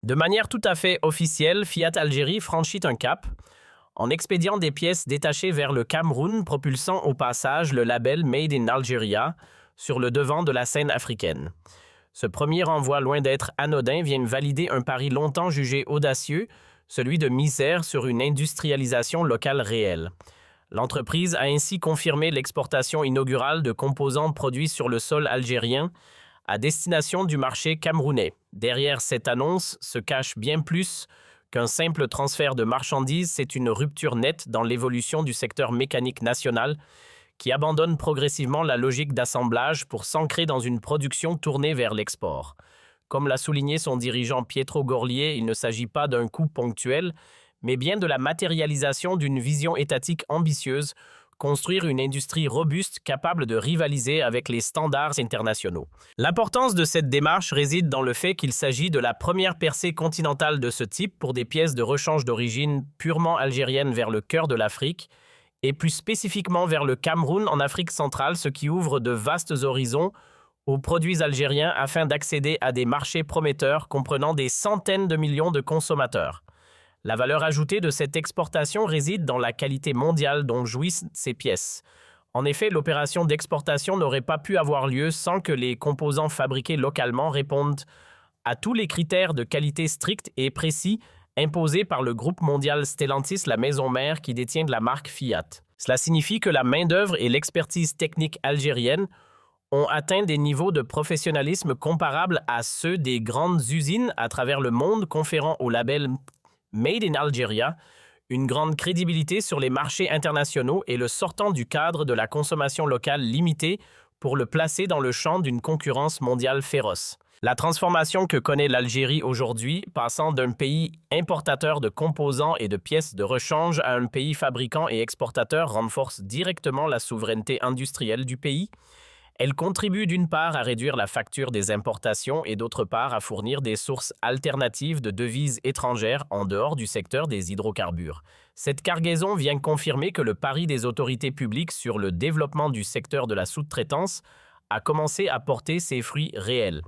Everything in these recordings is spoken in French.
De manière tout à fait officielle, Fiat Algérie franchit un cap en expédiant des pièces détachées vers le Cameroun, propulsant au passage le label Made in Algeria sur le devant de la scène africaine. Ce premier envoi, loin d'être anodin, vient valider un pari longtemps jugé audacieux, celui de miser sur une industrialisation locale réelle. L'entreprise a ainsi confirmé l'exportation inaugurale de composants produits sur le sol algérien à destination du marché camerounais. Derrière cette annonce se cache bien plus qu'un simple transfert de marchandises, c'est une rupture nette dans l'évolution du secteur mécanique national qui abandonne progressivement la logique d'assemblage pour s'ancrer dans une production tournée vers l'export. Comme l'a souligné son dirigeant Pietro Gorlier, il ne s'agit pas d'un coup ponctuel, mais bien de la matérialisation d'une vision étatique ambitieuse, construire une industrie robuste capable de rivaliser avec les standards internationaux. L'importance de cette démarche réside dans le fait qu'il s'agit de la première percée continentale de ce type pour des pièces de rechange d'origine purement algérienne vers le cœur de l'Afrique, et plus spécifiquement vers le Cameroun en Afrique centrale, ce qui ouvre de vastes horizons aux produits algériens afin d'accéder à des marchés prometteurs comprenant des centaines de millions de consommateurs. La valeur ajoutée de cette exportation réside dans la qualité mondiale dont jouissent ces pièces. En effet, l'opération d'exportation n'aurait pas pu avoir lieu sans que les composants fabriqués localement répondent à tous les critères de qualité stricts et précis imposés par le groupe mondial Stellantis, la maison mère qui détient de la marque Fiat. Cela signifie que la main-d'œuvre et l'expertise technique algérienne ont atteint des niveaux de professionnalisme comparables à ceux des grandes usines à travers le monde, conférant au label Made in Algeria une grande crédibilité sur les marchés internationaux et le sortant du cadre de la consommation locale limitée pour le placer dans le champ d'une concurrence mondiale féroce. La transformation que connaît l'Algérie aujourd'hui, passant d'un pays importateur de composants et de pièces de rechange à un pays fabricant et exportateur, renforce directement la souveraineté industrielle du pays. Elle contribue d'une part à réduire la facture des importations et d'autre part à fournir des sources alternatives de devises étrangères en dehors du secteur des hydrocarbures. Cette cargaison vient confirmer que le pari des autorités publiques sur le développement du secteur de la sous-traitance a commencé à porter ses fruits réels.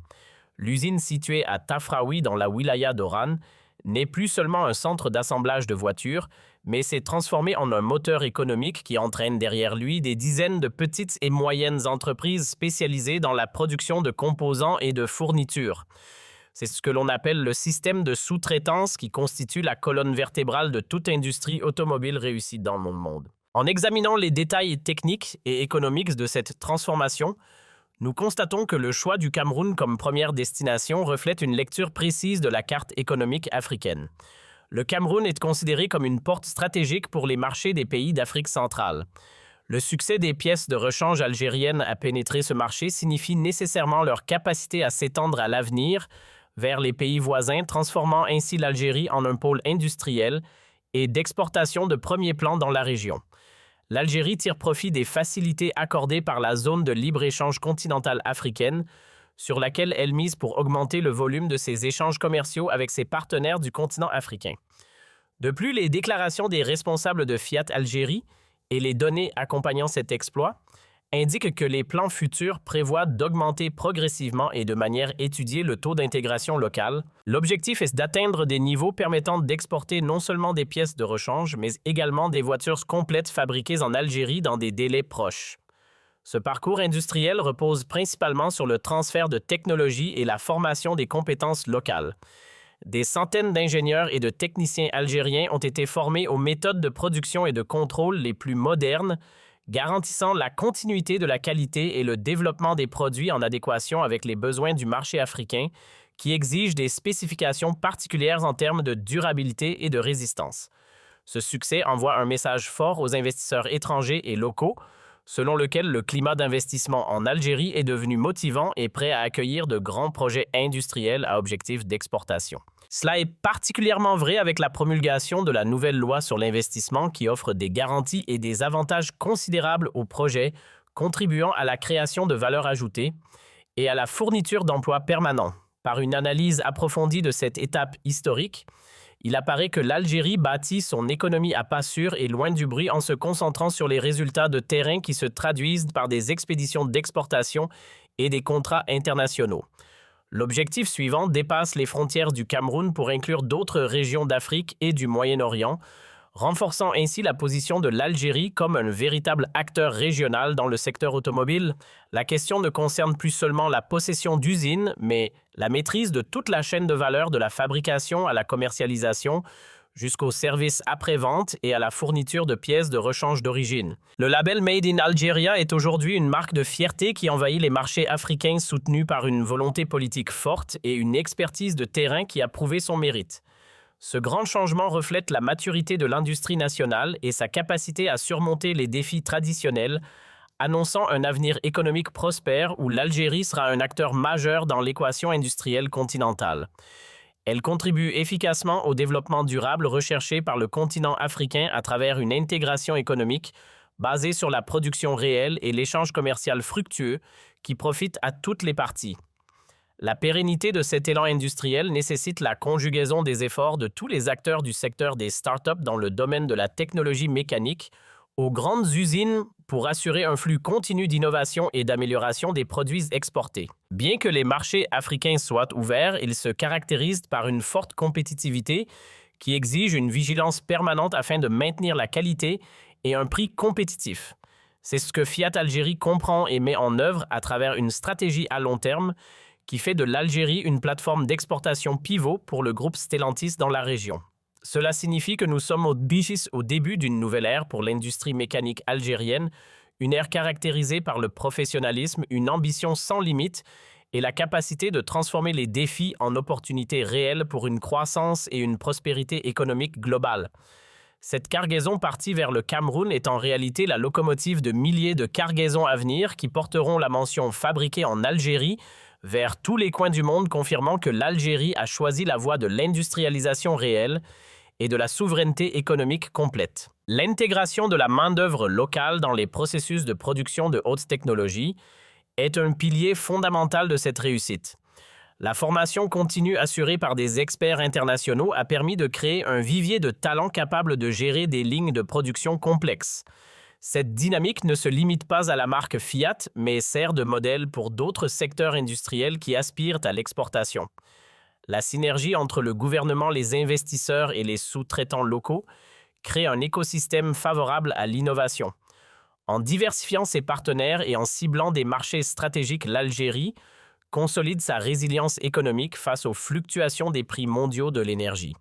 L'usine située à Tafraoui dans la wilaya d'Oran n'est plus seulement un centre d'assemblage de voitures, mais s'est transformé en un moteur économique qui entraîne derrière lui des dizaines de petites et moyennes entreprises spécialisées dans la production de composants et de fournitures. C'est ce que l'on appelle le système de sous-traitance qui constitue la colonne vertébrale de toute industrie automobile réussie dans le monde. En examinant les détails techniques et économiques de cette transformation, nous constatons que le choix du Cameroun comme première destination reflète une lecture précise de la carte économique africaine. Le Cameroun est considéré comme une porte stratégique pour les marchés des pays d'Afrique centrale. Le succès des pièces de rechange algériennes à pénétrer ce marché signifie nécessairement leur capacité à s'étendre à l'avenir vers les pays voisins, transformant ainsi l'Algérie en un pôle industriel et d'exportation de premier plan dans la région. L'Algérie tire profit des facilités accordées par la zone de libre-échange continentale africaine, sur laquelle elle mise pour augmenter le volume de ses échanges commerciaux avec ses partenaires du continent africain. De plus, les déclarations des responsables de Fiat Algérie et les données accompagnant cet exploit indiquent que les plans futurs prévoient d'augmenter progressivement et de manière étudiée le taux d'intégration locale. L'objectif est d'atteindre des niveaux permettant d'exporter non seulement des pièces de rechange, mais également des voitures complètes fabriquées en Algérie dans des délais proches. Ce parcours industriel repose principalement sur le transfert de technologies et la formation des compétences locales. Des centaines d'ingénieurs et de techniciens algériens ont été formés aux méthodes de production et de contrôle les plus modernes, garantissant la continuité de la qualité et le développement des produits en adéquation avec les besoins du marché africain, qui exige des spécifications particulières en termes de durabilité et de résistance. Ce succès envoie un message fort aux investisseurs étrangers et locaux, selon lequel le climat d'investissement en Algérie est devenu motivant et prêt à accueillir de grands projets industriels à objectif d'exportation. Cela est particulièrement vrai avec la promulgation de la nouvelle loi sur l'investissement qui offre des garanties et des avantages considérables aux projets, contribuant à la création de valeur ajoutée et à la fourniture d'emplois permanents. Par une analyse approfondie de cette étape historique, il apparaît que l'Algérie bâtit son économie à pas sûr et loin du bruit en se concentrant sur les résultats de terrain qui se traduisent par des expéditions d'exportation et des contrats internationaux. L'objectif suivant dépasse les frontières du Cameroun pour inclure d'autres régions d'Afrique et du Moyen-Orient, renforçant ainsi la position de l'Algérie comme un véritable acteur régional dans le secteur automobile. La question ne concerne plus seulement la possession d'usines, mais la maîtrise de toute la chaîne de valeur de la fabrication à la commercialisation, jusqu'au service après-vente et à la fourniture de pièces de rechange d'origine. Le label Made in Algeria est aujourd'hui une marque de fierté qui envahit les marchés africains soutenue par une volonté politique forte et une expertise de terrain qui a prouvé son mérite. Ce grand changement reflète la maturité de l'industrie nationale et sa capacité à surmonter les défis traditionnels, annonçant un avenir économique prospère où l'Algérie sera un acteur majeur dans l'équation industrielle continentale. Elle contribue efficacement au développement durable recherché par le continent africain à travers une intégration économique basée sur la production réelle et l'échange commercial fructueux qui profite à toutes les parties. La pérennité de cet élan industriel nécessite la conjugaison des efforts de tous les acteurs du secteur des startups dans le domaine de la technologie mécanique aux grandes usines pour assurer un flux continu d'innovation et d'amélioration des produits exportés. Bien que les marchés africains soient ouverts, ils se caractérisent par une forte compétitivité qui exige une vigilance permanente afin de maintenir la qualité et un prix compétitif. C'est ce que Fiat Algérie comprend et met en œuvre à travers une stratégie à long terme qui fait de l'Algérie une plateforme d'exportation pivot pour le groupe Stellantis dans la région. Cela signifie que nous sommes au début d'une nouvelle ère pour l'industrie mécanique algérienne, une ère caractérisée par le professionnalisme, une ambition sans limite et la capacité de transformer les défis en opportunités réelles pour une croissance et une prospérité économique globale. Cette cargaison partie vers le Cameroun est en réalité la locomotive de milliers de cargaisons à venir qui porteront la mention « Fabriqué en Algérie » vers tous les coins du monde, confirmant que l'Algérie a choisi la voie de l'industrialisation réelle et de la souveraineté économique complète. L'intégration de la main-d'œuvre locale dans les processus de production de haute technologie est un pilier fondamental de cette réussite. La formation continue assurée par des experts internationaux a permis de créer un vivier de talents capables de gérer des lignes de production complexes. Cette dynamique ne se limite pas à la marque Fiat, mais sert de modèle pour d'autres secteurs industriels qui aspirent à l'exportation. La synergie entre le gouvernement, les investisseurs et les sous-traitants locaux crée un écosystème favorable à l'innovation. En diversifiant ses partenaires et en ciblant des marchés stratégiques, l'Algérie consolide sa résilience économique face aux fluctuations des prix mondiaux de l'énergie.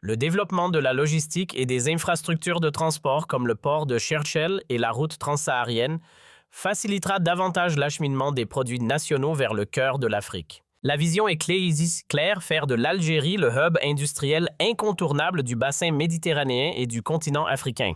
Le développement de la logistique et des infrastructures de transport comme le port de Cherchell et la route transsaharienne facilitera davantage l'acheminement des produits nationaux vers le cœur de l'Afrique. La vision est claire, faire de l'Algérie le hub industriel incontournable du bassin méditerranéen et du continent africain.